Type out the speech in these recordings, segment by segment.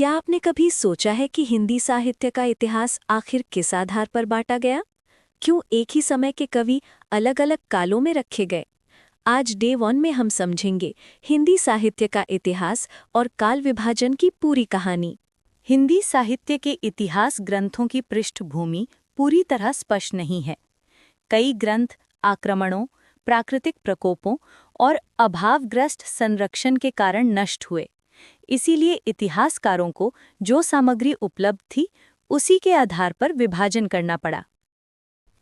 क्या आपने कभी सोचा है कि हिंदी साहित्य का इतिहास आखिर किस आधार पर बांटा गया? क्यों एक ही समय के कवि अलग-अलग कालों में रखे गए? आज डे 1 में हम समझेंगे हिंदी साहित्य का इतिहास और काल विभाजन की पूरी कहानी। हिंदी साहित्य के इतिहास ग्रंथों की पृष्ठभूमि पूरी तरह स्पष्ट नहीं है। कई ग्रंथ आक्रमणों, प्राकृतिक प्रकोपों और अभावग्रस्त संरक्षण के कारण नष्ट हुए। इसीलिए इतिहासकारों को जो सामग्री उपलब्ध थी, उसी के आधार पर विभाजन करना पड़ा।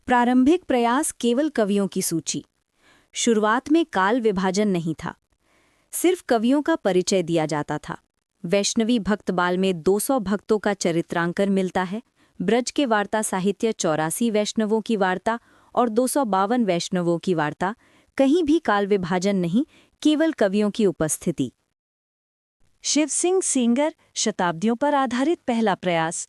प्रारंभिक प्रयास केवल कवियों की सूची। शुरुआत में काल विभाजन नहीं था, सिर्फ कवियों का परिचय दिया जाता था। वैष्णवी भक्तबाल में 200 भक्तों का चरित्रांकन मिलता है। ब्रज के वार्ता साहित्य 84 वैष्णवों की वार्ता और 252 वैष्णवों की वार्ता। कहीं भी काल विभाजन नहीं, केवल कवियों की उपस्थिति। शिव सिंह सेंगर, शताब्दियों पर आधारित पहला प्रयास।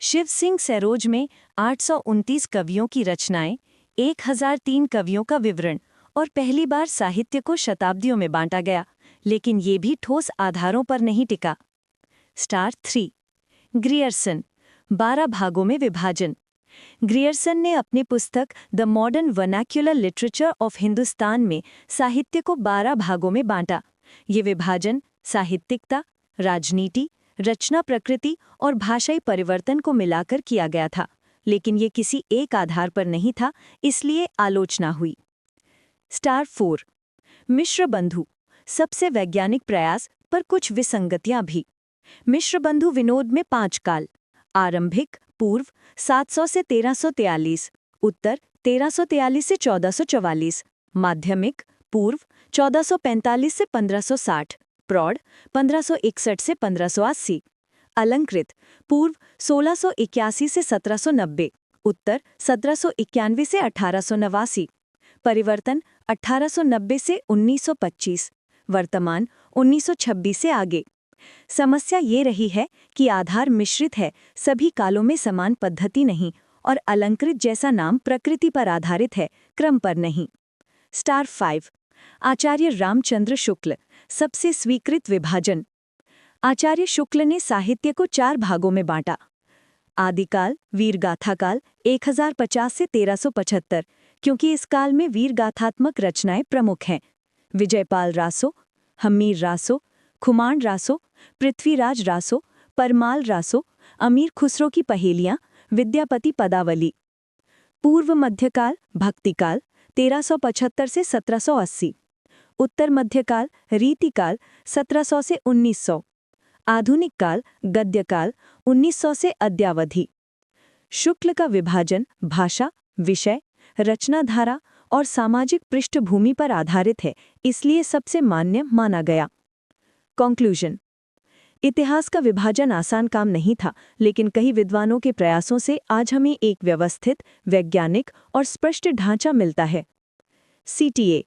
शिव सिंह सैरोज में 829 कवियों की रचनाएं, 1003 कवियों का विवरण और पहली बार साहित्य को शताब्दियों में बांटा गया, लेकिन ये भी ठोस आधारों पर नहीं टिका। स्टार 3 ग्रियर्सन, 12 भागों में विभाजन। ग्रियर्सन ने अपनी पुस्तक the modern vernacular literature of Hindustan में साहित्य को 12 भागों में बांटा। ये विभाजन साहित्यिकता, राजनीति, रचना प्रकृति और भाषाई परिवर्तन को मिलाकर किया गया था, लेकिन ये किसी एक आधार पर नहीं था, इसलिए आलोचना हुई। स्टार 4 मिश्र बंधु, सबसे वैज्ञानिक प्रयास पर कुछ विसंगतियां भी। मिश्र बंधु विनोद में 5 काल। आरंभिक पूर्व 700 से 1343, उत्तर 1343 से 1444, माध्यमिक पूर्व 1445 से 1560, प्रौढ़ 1561 से 1580, अलंकृत पूर्व 1681 से 1790, उत्तर 1791 से 1889, परिवर्तन 1890 से 1925, वर्तमान 1926 से आगे। समस्या ये रही है कि आधार मिश्रित है, सभी कालों में समान पद्धति नहीं, और अलंकृत जैसा नाम प्रकृति पर आधारित है, क्रम पर नहीं। स्टार 5 आचार्य रामचंद्र शुक्ल, सबसे स्वीकृत विभाजन। आचार्य शुक्ल ने साहित्य को 4 भागों में बांटा। आदिकाल, वीरगाथा काल 1050 से 1375, क्योंकि इस काल में वीरगाथात्मक रचनाएं प्रमुख हैं। विजयपाल रासो, हम्मीर रासो, खुमान रासो, पृथ्वीराज रासो, परमाल रासो, अमीर खुसरो की पहेलियां, विद्यापति पदावली। पूर्व मध्यकाल, भक्तिकाल 1375 से 1780, उत्तर मध्यकाल, रीतिकाल 1700 से 1900, आधुनिक काल, गद्यकाल 1900 से अद्यावधि। शुक्ल का विभाजन भाषा, विषय, रचनाधारा और सामाजिक पृष्ठभूमि पर आधारित है, इसलिए सबसे मान्य माना गया। कंक्लूजन: इतिहास का विभाजन आसान काम नहीं था, लेकिन कई विद्वानों के प्रयासों से आज हमें एक व्यवस्थित, वैज्ञानिक और स्पष्ट ढांचा मिलता है। CTA: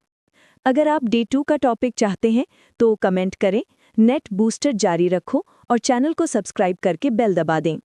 अगर आप डे 2 का टॉपिक चाहते हैं तो कमेंट करें। नेट बूस्टर जारी रखो और चैनल को सब्सक्राइब करके बेल दबा दें।